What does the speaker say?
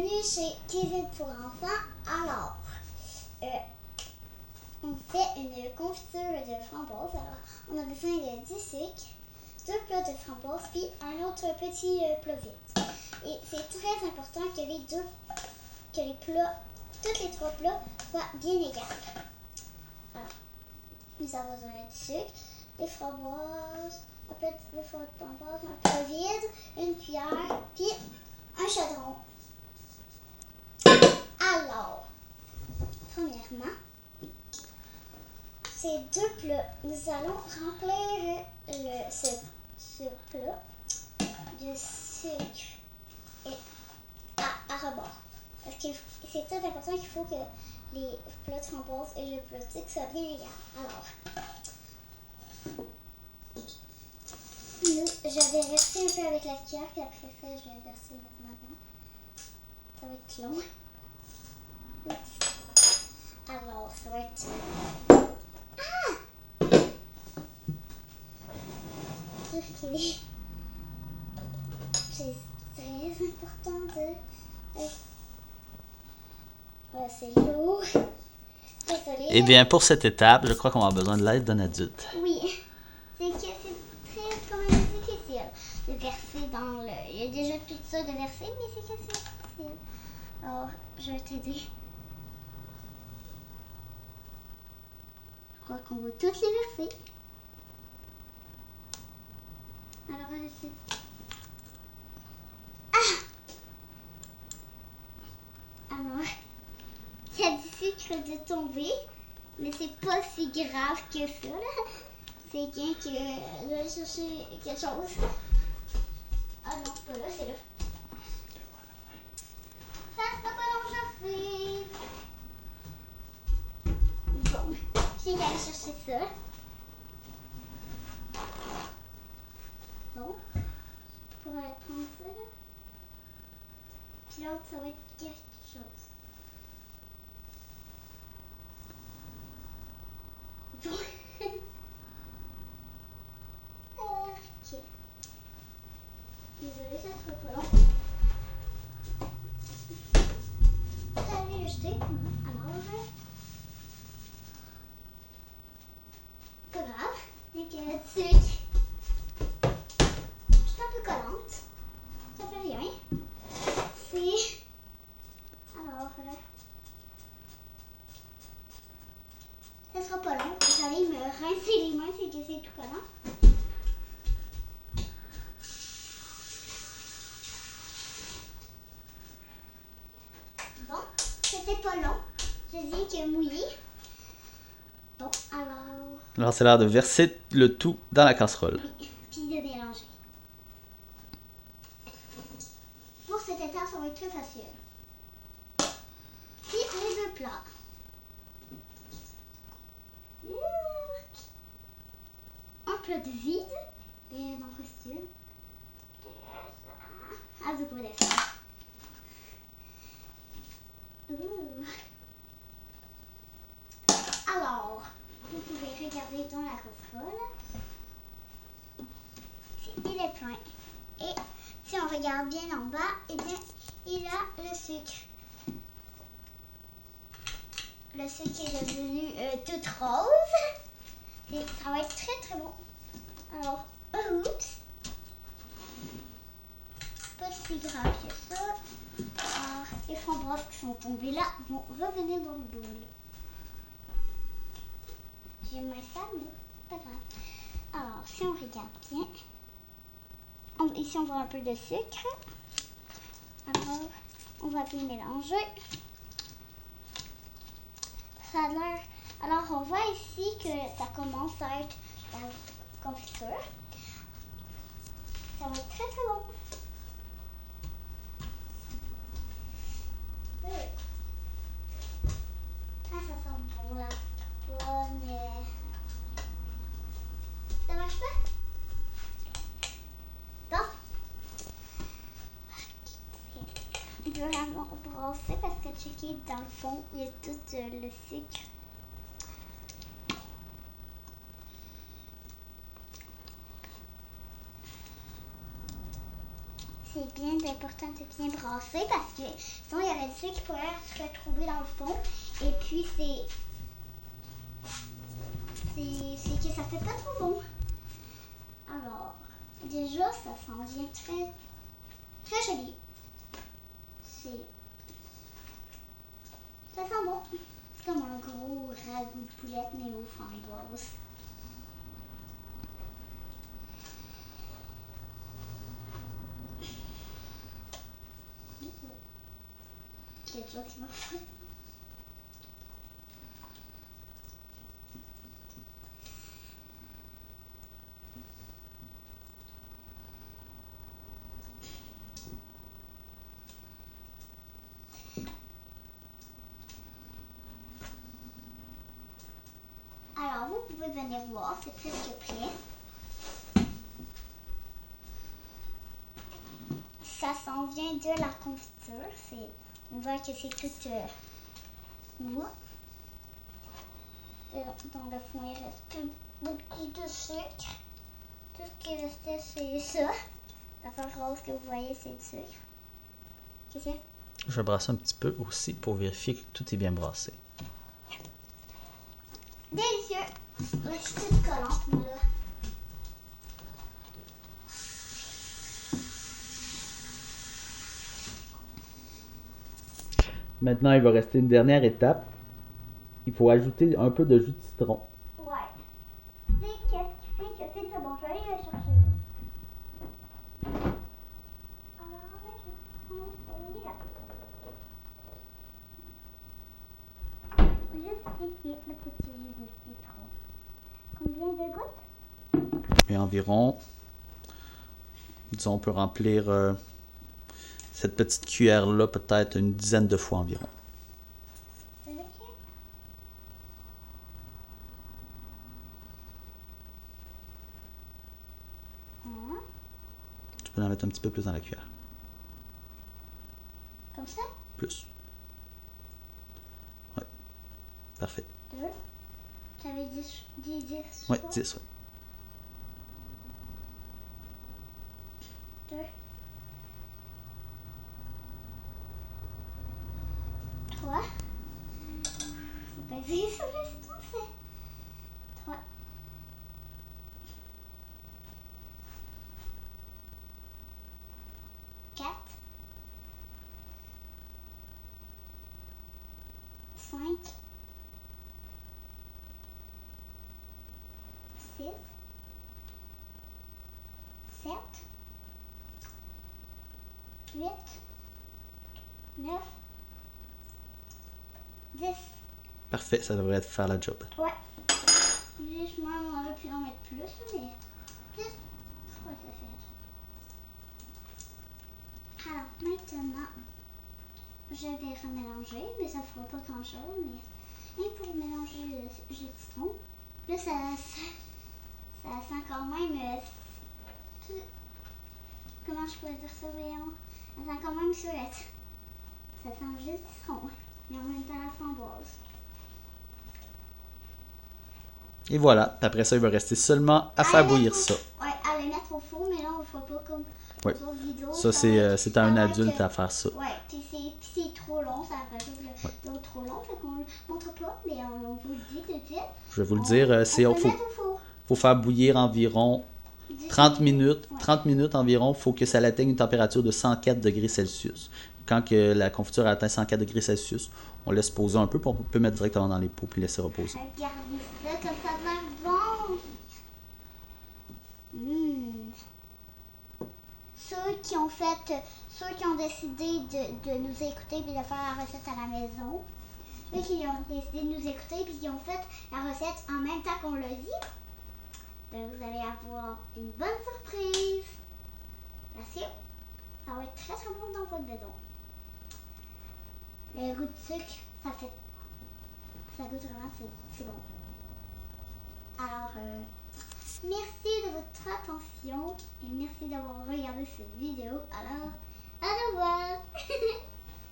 Bienvenue chez Cuisine pour enfants. Alors, on fait une confiture de framboise. Alors, on a besoin de 10 sucres, 2 plats de framboise, puis un autre petit plat vide. Et c'est très important que les plats, tous les 3 plats soient bien égales. Alors, nous avons besoin de sucre, des framboises, un plat de framboise, un plat vide, une cuillère, puis un chaudron. Alors, premièrement, ces 2 plats, nous allons remplir ce plat de sucre et à rebord. Parce que c'est très important qu'il faut que les plats de framboise et le plat de sucre soient bien égaux. Alors, je vais verser un peu avec la cuillère, puis après ça, je vais verser maintenant. Ça va être long. Alors, ça va être... C'est très important de... c'est lourd. Désolée. Eh bien, pour cette étape, je crois qu'on va avoir besoin de l'aide d'un adulte. Oui, c'est que c'est très quand même difficile de verser dans le... Il y a déjà tout ça de verser, mais c'est que c'est difficile. Alors, je vais t'aider. Je crois qu'on va toutes les verser. Alors, vas-y. Alors, il y a du sucre de tomber, mais c'est pas si grave que ça, là. C'est bien que je vais chercher quelque chose. Ah non, c'est pas là, c'est là. Ça sera pas long, j'arrive. Bon, j'ai qu'à aller chercher ça. Bon, pour aller prendre ça, là. Puis l'autre, ça va être quelque chose. Bon. Ok. Désolée, ça sera pas long. Allez, le jeter. Alors, pas grave. Il y a du sucre. Je suis un peu collante. Ça fait rien. C'est... Alors, ça sera pas long. J'allais me rincer les mains, c'est que c'est tout collant. Bon, c'était pas long. Je dis que mouillé. Bon, alors... Alors, c'est l'heure de verser le tout dans la casserole. Oui, puis de mélanger. Pour cette étape, ça va être très facile. Puis les 2 plats. Un plat de vide. Et dans le costume. Ah, vous pouvez le faire. Alors, vous pouvez regarder dans la casserole. Il est plein. Et si on regarde bien en bas, eh bien, il a le sucre. Le sucre est devenu tout rose. Et ça va être très très bon. Alors, oups. Pas si grave que ça. Alors, les framboises qui sont tombées là vont revenir dans le bol. J'ai mis ça, mais pas grave. Alors, si on regarde bien, ici on voit un peu de sucre. Alors, on va bien mélanger. Ça a l'air... Alors, on voit ici que ça commence à être la confiture. Ça va être très très bon. Ah, ça sent bon la pomme. Ça marche pas? Bon. On peut vraiment brasser parce que checker dans le fond, il y a tout le sucre. c'est bien important de bien brasser parce que sinon il y aurait du sucre qui pourrait se retrouver dans le fond. Et puis c'est que ça fait pas trop bon. Alors, déjà ça sent bien très, très joli. Ça sent bon. C'est comme un gros ragoût de poulette mais aux framboises. Quelque chose qui m'a fait. Alors, vous pouvez venir voir, c'est presque prêt. Ça s'en vient de la confiture. On voit que c'est tout mou. Dans le fond, il reste plus beaucoup de sucre. Tout ce qui restait, c'est ça. La face rose que vous voyez, c'est du sucre. Qu'est-ce que c'est? Je vais brasser un petit peu aussi pour vérifier que tout est bien brassé. Délicieux! Là, je suis toute collante, moi, là. Maintenant, il va rester une dernière étape. Il faut ajouter un peu de jus de citron. Ouais. C'est qu'est-ce qui fait que c'est très bon. Je vais aller le chercher. Alors, avec le citron, il est là. Juste ici, le petit jus de citron. Combien de gouttes? Et environ, disons, on peut remplir cette petite cuillère-là peut-être une dizaine de fois environ. Ok. Tu peux en mettre un petit peu plus dans la cuillère. Comme ça? Plus. Ouais. Parfait. 2. Tu avais dit 10. Ouais, 10, ouais. 2. 3. Faut pas essayer sur le citron, c'est 3. 4. 5. 6. 7. 8. 9. 10. Parfait, ça devrait faire la job. Ouais. Juste, moi, on aurait pu en mettre plus, mais plus, je crois que ça fait. Alors, maintenant, je vais remélanger, mais ça ne fera pas grand-chose. Mais pour mélanger le jus de citron, là, ça sent quand même. Comment je pourrais dire ça, voyons? Ça sent quand même surette. Ça sent le jus de citron, mais en même temps la framboise. Et voilà, après ça, il va rester seulement à faire bouillir ça. Ouais, à le mettre au four, mais là, on ne fera pas comme Ouais. aux autres vidéos. Ça, c'est à un adulte à faire ça. Ouais, puis c'est trop long, ça rajoute l'eau trop long, fait qu'on ne montre pas, mais on vous le dit tout de suite. Je vais vous le dire, faut faire bouillir environ 30 minutes. Ouais. 30 minutes environ, il faut que ça atteigne une température de 104 degrés Celsius. Quand que la confiture atteint 104 degrés Celsius, on laisse poser un peu, puis on peut mettre directement dans les pots puis laisser reposer. Regardez ça, comme ça a l'air bon. Ceux qui ont décidé de nous écouter et de faire la recette à la maison, ceux qui ont décidé de nous écouter et qui ont fait la recette en même temps qu'on l'a dit, ben vous allez avoir une bonne surprise. Parce que ça va être très très bon dans votre maison. Le goût de sucre, ça goûte vraiment, c'est bon. Alors, merci de votre attention et merci d'avoir regardé cette vidéo. Alors, au revoir!